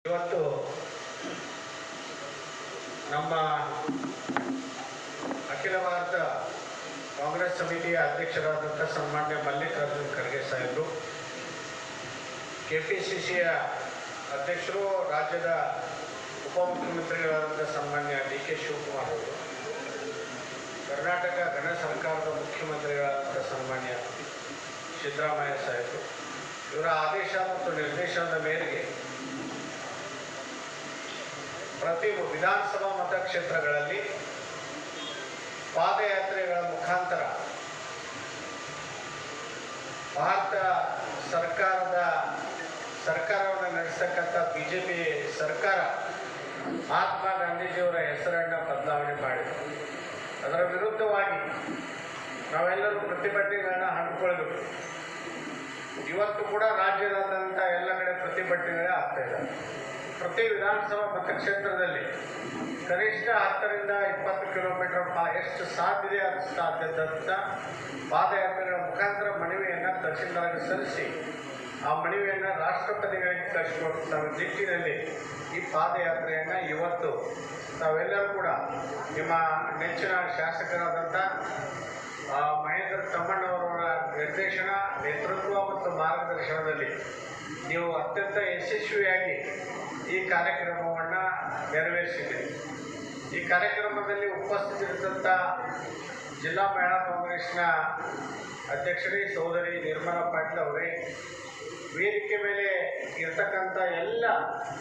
ಇವತ್ತು ನಮ್ಮ ಅಖಿಲ ಭಾರತ ಕಾಂಗ್ರೆಸ್ ಸಮಿತಿಯ ಅಧ್ಯಕ್ಷರಾದಂಥ ಸನ್ಮಾನ್ಯ ಮಲ್ಲಿಕಾರ್ಜುನ್ ಖರ್ಗೆ ಸಾಹೇಬರು, ಕೆಪಿಸಿಸಿಯ ಅಧ್ಯಕ್ಷರು, ರಾಜ್ಯದ ಉಪಮುಖ್ಯಮಂತ್ರಿಗಳಾದಂಥ ಸನ್ಮಾನ್ಯ ಡಿ.ಕೆ. ಶಿವಕುಮಾರ್ ಅವರು, ಕರ್ನಾಟಕ ಗಣ ಸರ್ಕಾರದ ಮುಖ್ಯಮಂತ್ರಿಗಳಾದಂಥ ಸನ್ಮಾನ್ಯ ಸಿದ್ದರಾಮಯ್ಯ ಸಾಹೇಬರು, ಇವರ ಆದೇಶ ಮತ್ತು ನಿರ್ದೇಶನದ ಮೇರೆಗೆ ಪ್ರತಿ ವಿಧಾನಸಭಾ ಮತಕ್ಷೇತ್ರಗಳಲ್ಲಿ ಪಾದಯಾತ್ರೆಗಳ ಮುಖಾಂತರ ಭಾರತ ಸರ್ಕಾರವನ್ನು ನಡೆಸತಕ್ಕಂಥ BJP ಸರ್ಕಾರ ಮಹಾತ್ಮ ಗಾಂಧೀಜಿಯವರ ಹೆಸರನ್ನು ಬದಲಾವಣೆ ಮಾಡಿದೆ. ಅದರ ವಿರುದ್ಧವಾಗಿ ನಾವೆಲ್ಲರೂ ಪ್ರತಿಭಟನೆಗಳನ್ನ ಹಮ್ಮಿಕೊಳ್ಬೇಕು. ಇವತ್ತು ಕೂಡ ರಾಜ್ಯದಾದ್ಯಂತ ಎಲ್ಲ ಕಡೆ ಪ್ರತಿಭಟನೆಗಳೇ ಆಗ್ತಾ ಇದ್ದಾವೆ. ಪ್ರತಿ ವಿಧಾನಸಭಾ ಮತಕ್ಷೇತ್ರದಲ್ಲಿ ಕನಿಷ್ಠ 10 ರಿಂದ 20 ಕಿಲೋಮೀಟರ್ ಎಷ್ಟು ಸಾಧ್ಯತೆ ಸಾಧ್ಯದಂಥ ಪಾದಯಾತ್ರೆಗಳ ಮುಖಾಂತರ ಮನವಿಯನ್ನು ತಹಶೀಲ್ದಾರ್ಗೆ ಸಲ್ಲಿಸಿ ಆ ಮನವಿಯನ್ನು ರಾಷ್ಟ್ರಪತಿಗಳಿಗೆ ಕಳಿಸಿಕೊಡುವಂಥ ನಿಟ್ಟಿನಲ್ಲಿ ಈ ಪಾದಯಾತ್ರೆಯನ್ನು ಇವತ್ತು ತಾವೆಲ್ಲರೂ ಕೂಡ ನಿಮ್ಮ ನೆಚ್ಚಿನ ಶಾಸಕರಾದಂಥ ಮಹೇಂದ್ರ ತಮ್ಮಣ್ಣವರವರ ನಿರ್ದೇಶನ, ನೇತೃತ್ವ ಮತ್ತು ಮಾರ್ಗದರ್ಶನದಲ್ಲಿ ನೀವು ಅತ್ಯಂತ ಯಶಸ್ವಿಯಾಗಿ ಈ ಕಾರ್ಯಕ್ರಮವನ್ನು ನೆರವೇರಿಸಿದ್ದೀರಿ. ಈ ಕಾರ್ಯಕ್ರಮದಲ್ಲಿ ಉಪಸ್ಥಿತರಿದ್ದಂಥ ಜಿಲ್ಲಾ ಮಹಿಳಾ ಕಾಂಗ್ರೆಸ್ನ ಅಧ್ಯಕ್ಷರೇ ಸೋದರಿ ನಿರ್ಮಲಾ ಪಾಟೀಲ್ ಅವರೇ, ವೇದಿಕೆ ಮೇಲೆ ಇರ್ತಕ್ಕಂಥ ಎಲ್ಲ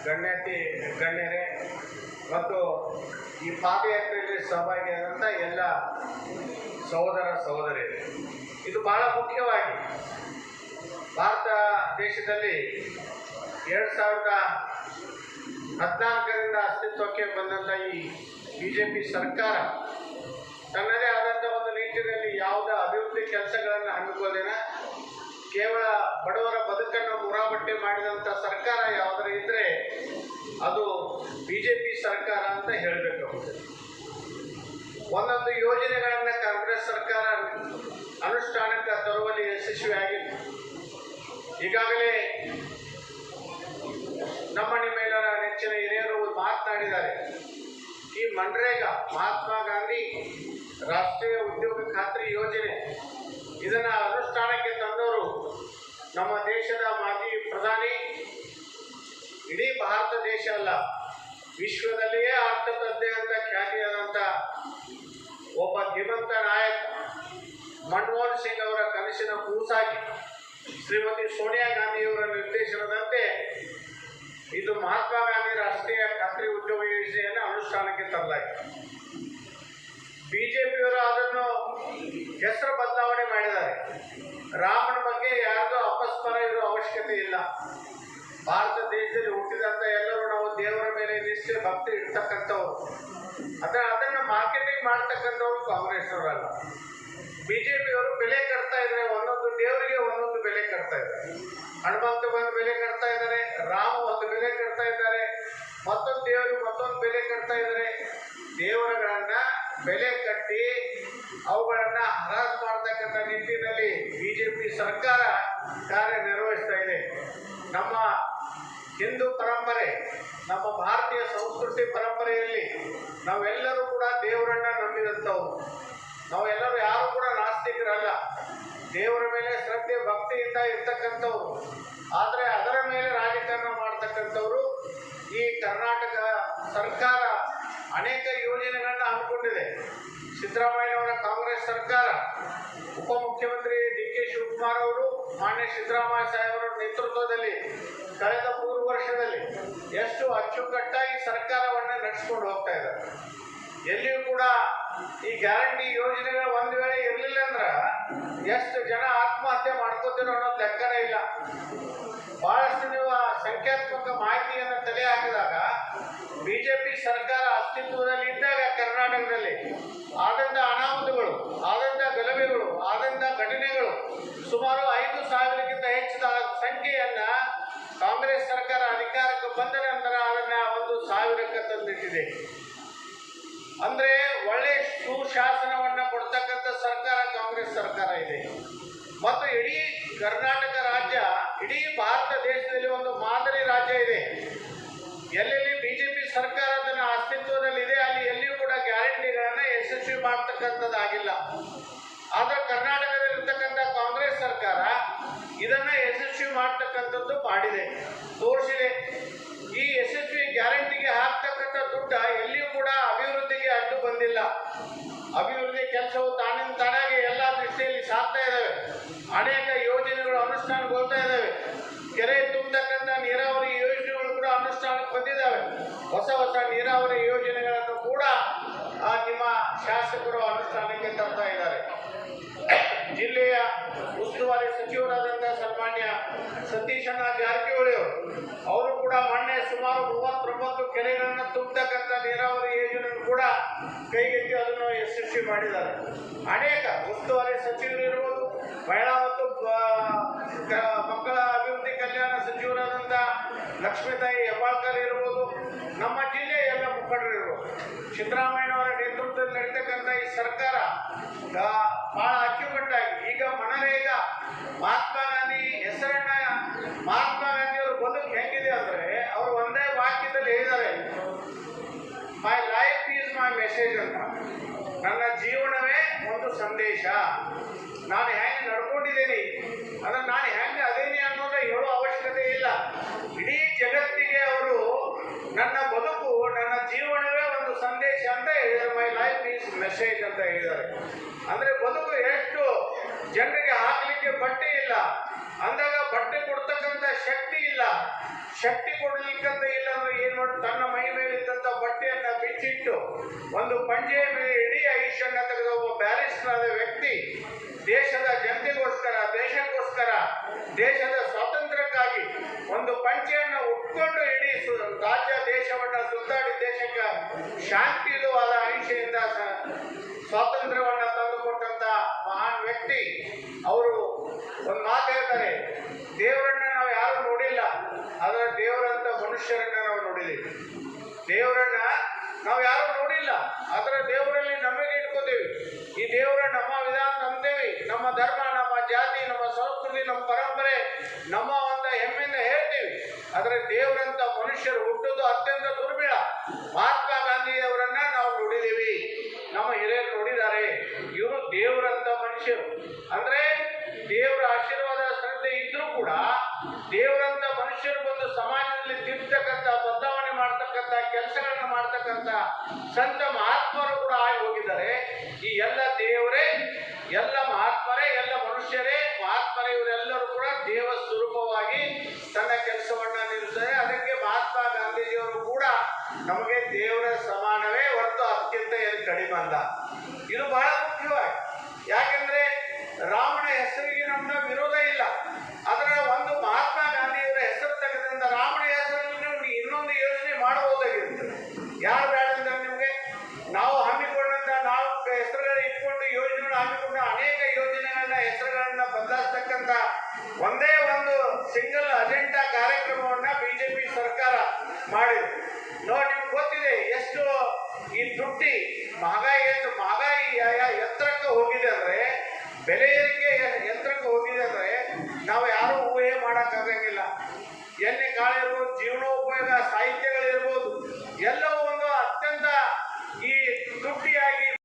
ಗಣ್ಯರೇ ಮತ್ತು ಈ ಪಾದಯಾತ್ರೆಯಲ್ಲಿ ಸಹಭಾಗಿಯಾದಂಥ ಎಲ್ಲ ಸಹೋದರ ಸಹೋದರಿಯರು, ಇದು ಬಹಳ ಮುಖ್ಯವಾಗಿ ಭಾರತ ದೇಶದಲ್ಲಿ 2014ರಿಂದ ಅಸ್ತಿತ್ವಕ್ಕೆ ಬಂದಂಥ ಈ BJP ಸರ್ಕಾರ ತನ್ನದೇ ಆದಂಥ ಒಂದು ನಿಟ್ಟಿನಲ್ಲಿ ಯಾವುದೇ ಅಭಿವೃದ್ಧಿ ಕೆಲಸಗಳನ್ನು ಹಮ್ಮಿಕೊಳ್ಳದೇನೆ ಕೇವಲ ಬಡವರ ಬದುಕನ್ನು ಮುರಾಬಟ್ಟೆ ಮಾಡಿದಂಥ ಸರ್ಕಾರ ಯಾವುದರ ಇದ್ದರೆ ಅದು BJP ಸರ್ಕಾರ ಅಂತ ಹೇಳಬೇಕು. ಒಂದೊಂದು ಯೋಜನೆಗಳನ್ನು ಕಾಂಗ್ರೆಸ್ ಸರ್ಕಾರ ಅನುಷ್ಠಾನಕ್ಕೆ ತರುವಲ್ಲಿ ಯಶಸ್ವಿಯಾಗಿದೆ. ಈಗಾಗಲೇ ನಿಮ್ಮೆಲ್ಲರ ನೆಚ್ಚಿನ ಹಿರಿಯರು ಮಾತನಾಡಿದ್ದಾರೆ. ಈ ಮನ್ರೇಗಾ, ಮಹಾತ್ಮ ಗಾಂಧಿ ರಾಷ್ಟ್ರೀಯ ಉದ್ಯೋಗ ಖಾತ್ರಿ ಯೋಜನೆ, ಇದನ್ನು ಅನುಷ್ಠಾನಕ್ಕೆ ತಂದವರು ನಮ್ಮ ದೇಶದ ಮಾಜಿ ಪ್ರಧಾನಿ, ಇಡೀ ಭಾರತ ದೇಶ ಅಲ್ಲ ವಿಶ್ವದಲ್ಲಿಯೇ ಅರ್ಥತಜ್ಞೆ ಅಂತ ಖ್ಯಾತಿಯಾದಂಥ ಒಬ್ಬ ಧೀಮಂತ ನಾಯಕ ಮನಮೋಹನ್ ಸಿಂಗ್ ಅವರ ಕನಸಿನ ಕೂಸಾಗಿ ಶ್ರೀಮತಿ ಸೋನಿಯಾ ಗಾಂಧಿಯವರ ನಿರ್ದೇಶನದಂತೆ ಇದು ಮಹಾತ್ಮ ಗಾಂಧಿ ರಾಷ್ಟ್ರೀಯ ಖಾತ್ರಿ ಉದ್ಯೋಗ ಯೋಜನೆಯನ್ನು ಅನುಷ್ಠಾನಕ್ಕೆ ತರಲಾಗಿದೆ. BJPಯವರು ಅದನ್ನು ಹೆಸರು ಬದಲಾವಣೆ ಮಾಡಿದ್ದಾರೆ. ರಾಮನ ಬಗ್ಗೆ ಯಾರಿಗೂ ಅಪಸ್ಮರ ಇರೋ ಅವಶ್ಯಕತೆ ಇಲ್ಲ. ಭಾರತ ದೇಶದಲ್ಲಿ ಹುಟ್ಟಿದಂಥ ಎಲ್ಲರೂ ನಾವು ದೇವರ ಮೇಲೆ ನಿಷ್ಠೆ ಭಕ್ತಿ ಇಡ್ತಕ್ಕಂಥವ್ರು. ಅದನ್ನು ಮಾರ್ಕೆಟಿಂಗ್ ಮಾಡ್ತಕ್ಕಂಥವ್ರು ಕಾಂಗ್ರೆಸ್ನವರಲ್ಲ. BJPಯವರು ಬೆಲೆ ಕಟ್ತಾ ಇದ್ದಾರೆ, ಒಂದೊಂದು ದೇವರಿಗೆ ಒಂದೊಂದು ಬೆಲೆ ಕಟ್ತಾ ಇದ್ದಾರೆ. ಹನುಮಂತ ಒಂದು ಬೆಲೆ ಕಟ್ತಾ ಇದ್ದಾರೆ, ರಾಮ ಒಂದು ಬೆಲೆ ಕಟ್ತಾ ಇದ್ದಾರೆ, ಮತ್ತೊಂದು ದೇವರಿಗೆ ಮತ್ತೊಂದು ಬೆಲೆ ಕಟ್ತಾ ಇದ್ದಾರೆ. ದೇವರುಗಳನ್ನು ಬೆಲೆ ಕಟ್ಟಿ ಅವುಗಳನ್ನು ಹರಾಜು ಮಾಡ್ತಕ್ಕಂಥ ನಿಟ್ಟಿನಲ್ಲಿ BJP ಸರ್ಕಾರ ಕಾರ್ಯನಿರ್ವಹಿಸ್ತಾ ಇದೆ. ನಮ್ಮ ಹಿಂದೂ ಪರಂಪರೆ, ನಮ್ಮ ಭಾರತೀಯ ಸಂಸ್ಕೃತಿ ಪರಂಪರೆಯಲ್ಲಿ ನಾವೆಲ್ಲರೂ ಕೂಡ ದೇವರನ್ನು ನಂಬಿದಂಥವು. ನಾವೆಲ್ಲರೂ ಯಾರು ಕೂಡ ನಾಸ್ತಿಕರಲ್ಲ. ದೇವರ ಮೇಲೆ ಶ್ರದ್ಧೆ ಭಕ್ತಿಯಿಂದ ಇರ್ತಕ್ಕಂಥವ್ರು. ಆದರೆ ಅದರ ಮೇಲೆ ರಾಜಕಾರಣ ಮಾಡ್ತಕ್ಕಂಥವ್ರು ಈ ಕರ್ನಾಟಕ ಸರ್ಕಾರ ಅನೇಕ ಯೋಜನೆಗಳನ್ನ ಹಮ್ಮಿಕೊಂಡಿದೆ. ಸಿದ್ದರಾಮಯ್ಯನವರ ಕಾಂಗ್ರೆಸ್ ಸರ್ಕಾರ, ಉಪಮುಖ್ಯಮಂತ್ರಿ ಡಿ.ಕೆ. ಶಿವಕುಮಾರ್ ಅವರು, ಮಾನ್ಯ ಸಿದ್ದರಾಮಯ್ಯ ಸಾಹೇಬರ ನೇತೃತ್ವದಲ್ಲಿ ಕಳೆದ 3 ವರ್ಷದಲ್ಲಿ ಎಷ್ಟು ಅಚ್ಚುಕಟ್ಟಾಗಿ ಸರ್ಕಾರವನ್ನು ನಡೆಸಿಕೊಂಡು ಹೋಗ್ತಾ ಇದ್ದಾರೆ. ಎಲ್ಲಿಯೂ ಕೂಡ ಈ ಗ್ಯಾರಂಟಿ ಯೋಜನೆಗಳು ಒಂದು ವೇಳೆ ಇರಲಿಲ್ಲ ಅಂದ್ರೆ ಎಷ್ಟು ಜನ ಆತ್ಮಹತ್ಯೆ ಮಾಡ್ಕೋತಿರೋ ಅನ್ನೋದು ಲೆಕ್ಕನೇ ಇಲ್ಲ. ಬಹಳಷ್ಟು ನೀವು ಸಂಖ್ಯಾತ್ಮಕ ಮಾಹಿತಿಯನ್ನು ತಲೆ ಹಾಕಿದಾಗ BJP ಸರ್ಕಾರ ಅಸ್ತಿತ್ವದಲ್ಲಿ ಇದ್ದಾಗ ಕರ್ನಾಟಕದಲ್ಲಿ ಆದಂಥ ಅನಾಹುತಗಳು, ಆದಂಥ ಗಲಭೆಗಳು, ಆದಂಥ ಘಟನೆಗಳು ಸುಮಾರು 5,000ಕ್ಕಿಂತ ಹೆಚ್ಚಿನ ಸಂಖ್ಯೆಯನ್ನು ಕಾಂಗ್ರೆಸ್ ಸರ್ಕಾರ ಅಧಿಕಾರಕ್ಕೆ ಬಂದ ನಂತರ ಅದನ್ನು 1,000ಕ್ಕೆ ತಂದಿಟ್ಟಿದೆ. ಅಂದರೆ ಒಳ್ಳೆ ಸುಶಾಸನವನ್ನು ಕೊಡ್ತಕ್ಕಂಥ ಸರ್ಕಾರ ಕಾಂಗ್ರೆಸ್ ಸರ್ಕಾರ ಇದೆ. ಮತ್ತು ಇಡೀ ಕರ್ನಾಟಕ ರಾಜ್ಯ ಇಡೀ ಭಾರತ ದೇಶದಲ್ಲಿ ಒಂದು ಮಾದರಿ ರಾಜ್ಯ ಇದೆ. ಅಭಿವೃದ್ಧಿ ಕೆಲಸವು ತಾನಿಂದ ತಾನಾಗಿ ಎಲ್ಲ ದೃಷ್ಟಿಯಲ್ಲಿ ಸಾಗ್ತಾ ಇದ್ದಾವೆ. ಅನೇಕ ಯೋಜನೆಗಳು ಅನುಷ್ಠಾನಗೊಳ್ತಾ ಇದ್ದಾವೆ. ಕೆರೆ ತುಂಬತಕ್ಕಂಥ ನೀರಾವರಿ ಯೋಜನೆಗಳು ಕೂಡ ಅನುಷ್ಠಾನಕ್ಕೆ ಬಂದಿದ್ದಾವೆ. ಹೊಸ ಹೊಸ ನೀರಾವರಿ ಯೋಜನೆಗಳನ್ನು ಕೂಡ ನಿಮ್ಮ ಶಾಸಕರು ಅನುಷ್ಠಾನಕ್ಕೆ ತರ್ತಾ ಇದ್ದಾರೆ. ಜಿಲ್ಲೆಯ ಉಸ್ತುವಾರಿ ಸಚಿವರಾದಂಥ ಸನ್ಮಾನ್ಯ ಸತೀಶಣ್ಣ ಜಾರಕಿಹೊಳಿ ಅವರು ಕೂಡ ಮೊನ್ನೆ ಸುಮಾರು 39 ಕೆರೆಗಳನ್ನು ತುಂಬತಕ್ಕಂಥ ನೀರಾವರಿ ಯೋಜನೆಯನ್ನು ಕೂಡ ಕೈಗೆತ್ತಿ ಅದನ್ನು ಯಶಸ್ವಿ ಮಾಡಿದ್ದಾರೆ. ಅನೇಕ ಉಸ್ತುವಾರಿ ಸಚಿವರು ಇರ್ಬೋದು, ಮಹಿಳಾ ಮತ್ತು ಮಕ್ಕಳ ಅಭಿವೃದ್ಧಿ ಕಲ್ಯಾಣ ಸಚಿವರಾದಂಥ ಲಕ್ಷ್ಮೀತಾಯಿ ಹೆಬ್ಬಾಳ್ಕರ್ ಇರ್ಬೋದು, ನಮ್ಮ ಜಿಲ್ಲೆಯ ಎಲ್ಲ ಮುಖಂಡರು ಇರ್ಬೋದು. ಸಿದ್ದರಾಮಯ್ಯನವರ ನೇತೃತ್ವದಲ್ಲಿ ನಡೀತಕ್ಕಂಥ ಈ ಸರ್ಕಾರ ಬಹಳ ಅಚ್ಚುಕಟ್ಟಾಗಿ ಈಗ ಮನರೇಗಾ ಮಹಾತ್ಮ ಗಾಂಧಿ ಹೆಸರನ್ನ ಮಹಾತ್ಮ ಗಾಂಧಿಯವರು ಬದುಕು ಹೆಂಗಿದೆ ಅಂದರೆ ಅವರು ಒಂದೇ ವಾಕ್ಯದಲ್ಲಿ ಹೇಳಿದ್ದಾರೆ, my life is my message ಅಂತ. ನನ್ನ ಜೀವನವೇ ಒಂದು ಸಂದೇಶ. ನಾನು ಹೆಂಗೆ ನಡ್ಕೊಂಡಿದ್ದೀನಿ ಅದನ್ನು ನಾನು ಹೆಂಗೆ ಅದೇನಿ ಅನ್ನೋದು ಹೇಳೋ ಅವಶ್ಯಕತೆ ಇಲ್ಲ. ಇಡೀ ಜಗತ್ತಿಗೆ ಅವರು ನನ್ನ ಬದುಕು ನನ್ನ ಜೀವನವೇ ಒಂದು ಸಂದೇಶ ಅಂತ ಹೇಳಿದ್ದಾರೆ. ಮೈ ಲೈಫ್ ಈಸ್ ಮೆಸೇಜ್ ಅಂತ ಹೇಳಿದ್ದಾರೆ. ಅಂದರೆ ಬದುಕು ಎಷ್ಟು ಜನರಿಗೆ ಹಾಕಲಿಕ್ಕೆ ಬಟ್ಟೆ ಇಲ್ಲ ಅಂದಾಗ ಬಟ್ಟೆ ಕೊಡ್ತಕ್ಕಂಥ ಶಕ್ತಿ ಇಲ್ಲ. ಶಕ್ತಿ ಕೊಡಲಿಕ್ಕಂತ ಇಲ್ಲ ಅಂದ್ರೆ ಏನು ಮಾಡಿ ತನ್ನ ಮೈ ಮೇಲಿದ್ದಂಥ ಬಟ್ಟೆಯನ್ನು ಬಿಚ್ಚಿಟ್ಟು ಒಂದು ಪಂಜೆಯ ಮೇಲೆ ಇಡೀ ಆಯುಷ್ಯನ್ನ ತೆಗೆದ ಒಬ್ಬ ಬ್ಯಾರಿಸ್ಟರ್ ಆದ ವ್ಯಕ್ತಿ ದೇಶದ ಜನತೆಗೋಸ್ಕರ, ದೇಶಕ್ಕೋಸ್ಕರ, ದೇಶದ ಸ್ವಾತಂತ್ರ್ಯಕ್ಕಾಗಿ ಒಂದು ಪಂಚೆಯನ್ನು ಉಟ್ಕೊಂಡು ಇಡೀ ರಾಜ್ಯ ದೇಶವನ್ನು ಸುತ್ತಾಡಿ ದೇಶಕ್ಕೆ ಶಾಂತಿಯುತವಾದ ಆಯುಷ್ಯದಿಂದ ಸ್ವಾತಂತ್ರ್ಯವನ್ನು ತಂದುಕೊಟ್ಟಂತ ಮಹಾನ್ ವ್ಯಕ್ತಿ ಅವರು ಒಂದು ಮಾತು ಹೇಳ್ತಾರೆ, ದೇವರನ್ನ ನಾವು ಯಾರು ನೋಡಿಲ್ಲ, ಆದರೆ ದೇವರಂತ ಮನುಷ್ಯರನ್ನ ನಾವು ನೋಡಿದ್ದೀವಿ. ದೇವರನ್ನ ನಾವು ಯಾರು ನೋಡಿಲ್ಲ, ಆದರೆ ದೇವರಲ್ಲಿ ನಮಗೆ ಇಟ್ಕೋತೀವಿ. ಈ ದೇವರ ನಮ್ಮ ವಿಧಾನ ನಂಬ್ತೇವೆ, ನಮ್ಮ ಧರ್ಮ, ನಮ್ಮ ಜಾತಿ, ನಮ್ಮ ಸಂಸ್ಕೃತಿ, ನಮ್ಮ ಪರಂಪರೆ, ನಮ್ಮ ಒಂದು ಹೆಮ್ಮೆಯಿಂದ ಹೇಳ್ತೀವಿ. ಆದರೆ ದೇವರಂತ ಮನುಷ್ಯರು ಹುಟ್ಟುವುದು ಅತ್ಯಂತ ದುರ್ಮಿಳ. ಮಹಾತ್ಮ ಗಾಂಧಿಯವರನ್ನ ನಾವು ನೋಡಿದ್ದೀವಿ, ನಮ್ಮ ಹಿರಿಯರು ನೋಡಿದ್ದಾರೆ. ಇವರು ದೇವರಂತ ಮನುಷ್ಯರು. ಅಂದ್ರೆ ದೇವರ ಆಶೀರ್ವಾದ ಶ್ರದ್ಧೆ ಇದ್ರೂ ಕೂಡ ದೇವರಂತ ಮನುಷ್ಯರು ಬಂದು ಸಮಾಜದಲ್ಲಿ ತಿರ್ತಕ್ಕಂಥ, ಬದಲಾವಣೆ ಮಾಡ್ತಕ್ಕಂಥ ಕೆಲಸಗಳನ್ನ ಮಾಡ್ತಕ್ಕಂಥ ಸಂತ ಮಹಾತ್ಮರು ಕೂಡ ಆಗಿ ಹೋಗಿದ್ದಾರೆ. ಈ ಎಲ್ಲ ದೇವರೇ, ಎಲ್ಲ ಮಹಾತ್ಮರೇ, ಎಲ್ಲ ಮನುಷ್ಯರೇ, ಮಹಾತ್ಮರೇ, ಇವರೆಲ್ಲರೂ ಕೂಡ ದೇವ ಸ್ವರೂಪವಾಗಿ ತನ್ನ ಕೆಲಸವನ್ನ ನಿಲ್ಲಿಸ್ತಾರೆ. ಅದಕ್ಕೆ ಮಹಾತ್ಮ ಗಾಂಧೀಜಿಯವರು ಕೂಡ ನಮಗೆ ದೇವರ ಸಮಾನವೇ ಹೊರತು ಅದಕ್ಕಿಂತ ಏನು ಕಡಿಮೆ ಅಲ್ಲ. ಇದು ಬಹಳ ಮುಖ್ಯವಾಗಿ. ಯಾಕೆಂದ್ರೆ ರಾಮ